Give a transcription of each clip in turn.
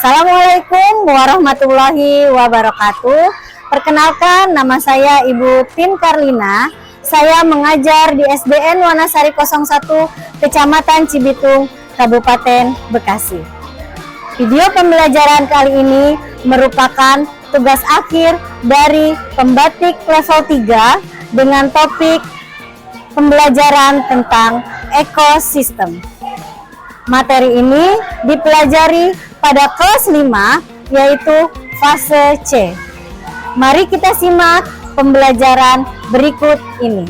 Assalamualaikum warahmatullahi wabarakatuh. Perkenalkan, nama saya Ibu Tin Karlina. Saya mengajar di SDN Wanasari 01, Kecamatan Cibitung, Kabupaten Bekasi. Video pembelajaran kali ini merupakan tugas akhir dari pembatik level 3 dengan topik pembelajaran tentang ekosistem. Materi ini dipelajari pada kelas 5, yaitu fase C. Mari kita simak pembelajaran berikut ini.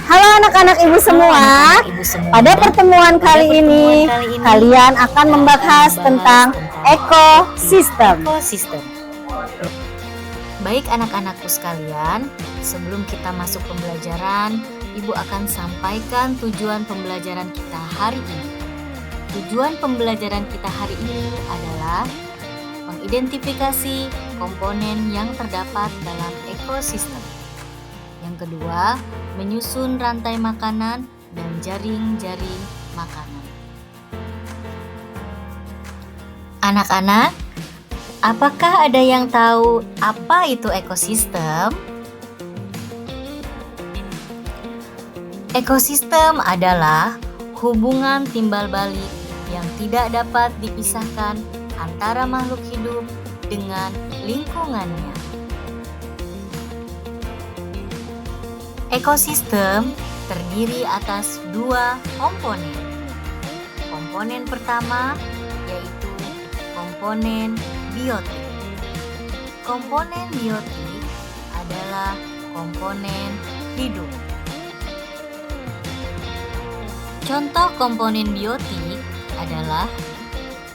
Halo anak-anak ibu semua. Pada pertemuan kali ini kalian akan membahas tentang ekosistem. Baik anak-anakku sekalian, sebelum kita masuk pembelajaran, Ibu akan sampaikan tujuan pembelajaran kita hari ini. Tujuan pembelajaran kita hari ini adalah mengidentifikasi komponen yang terdapat dalam ekosistem. Yang kedua, menyusun rantai makanan dan jaring-jaring makanan. Anak-anak, apakah ada yang tahu apa itu ekosistem? Ekosistem adalah hubungan timbal balik yang tidak dapat dipisahkan antara makhluk hidup dengan lingkungannya. Ekosistem terdiri atas dua komponen. Komponen pertama yaitu komponen biotik. Komponen biotik adalah komponen hidup. Contoh komponen biotik adalah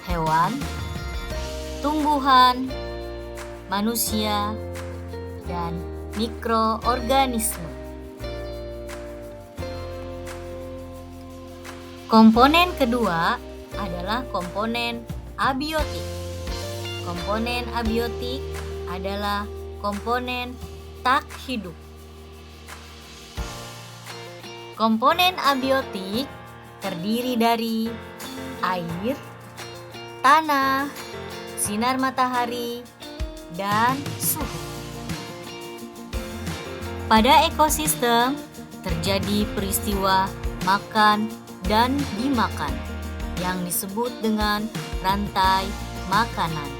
hewan, tumbuhan, manusia, dan mikroorganisme. Komponen kedua adalah komponen abiotik. Komponen abiotik adalah komponen tak hidup. Komponen abiotik terdiri dari air, tanah, sinar matahari, dan suhu. Pada ekosistem terjadi peristiwa makan dan dimakan yang disebut dengan rantai makanan.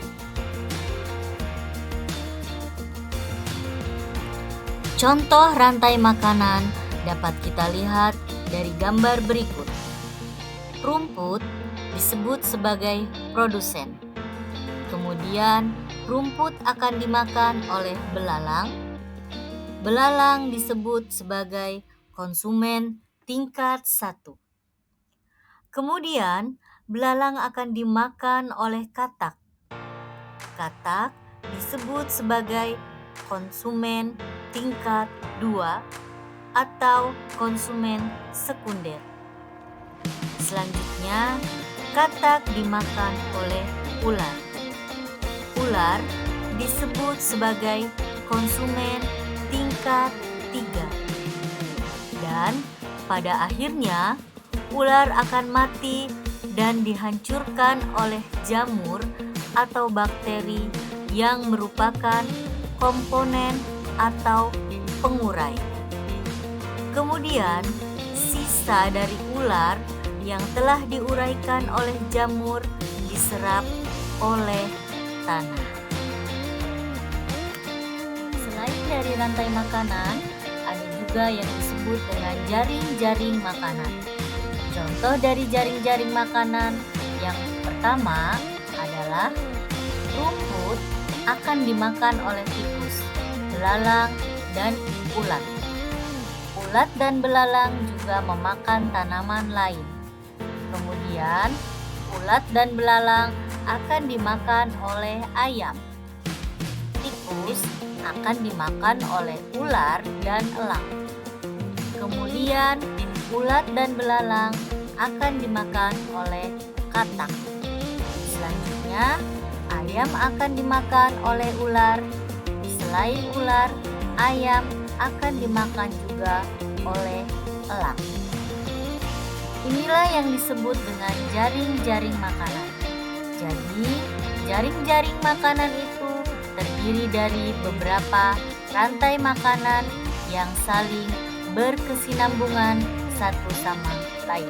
Contoh rantai makanan dapat kita lihat dari gambar berikut. Rumput disebut sebagai produsen. Kemudian rumput akan dimakan oleh belalang. Belalang disebut sebagai konsumen tingkat 1. Kemudian belalang akan dimakan oleh katak. Katak disebut sebagai konsumen tingkat 2 atau konsumen sekunder. Selanjutnya, katak dimakan oleh ular. Ular disebut sebagai konsumen tingkat 3. Dan pada akhirnya, ular akan mati dan dihancurkan oleh jamur atau bakteri yang merupakan komponen atau pengurai. Kemudian, sisa dari ular yang telah diuraikan oleh jamur diserap oleh tanah. Selain dari rantai makanan, ada juga yang disebut dengan jaring-jaring makanan. Contoh dari jaring-jaring makanan yang pertama adalah rumput akan dimakan oleh tikus, belalang, dan ulat. Ulat dan belalang juga memakan tanaman lain. Kemudian, ulat dan belalang akan dimakan oleh ayam. Tikus akan dimakan oleh ular dan elang. Kemudian, ulat dan belalang akan dimakan oleh katak. Selanjutnya, ayam akan dimakan oleh ular. Selain ular, ayam akan dimakan juga oleh elang. Inilah yang disebut dengan jaring-jaring makanan. Jadi, jaring-jaring makanan itu terdiri dari beberapa rantai makanan yang saling berkesinambungan satu sama lain.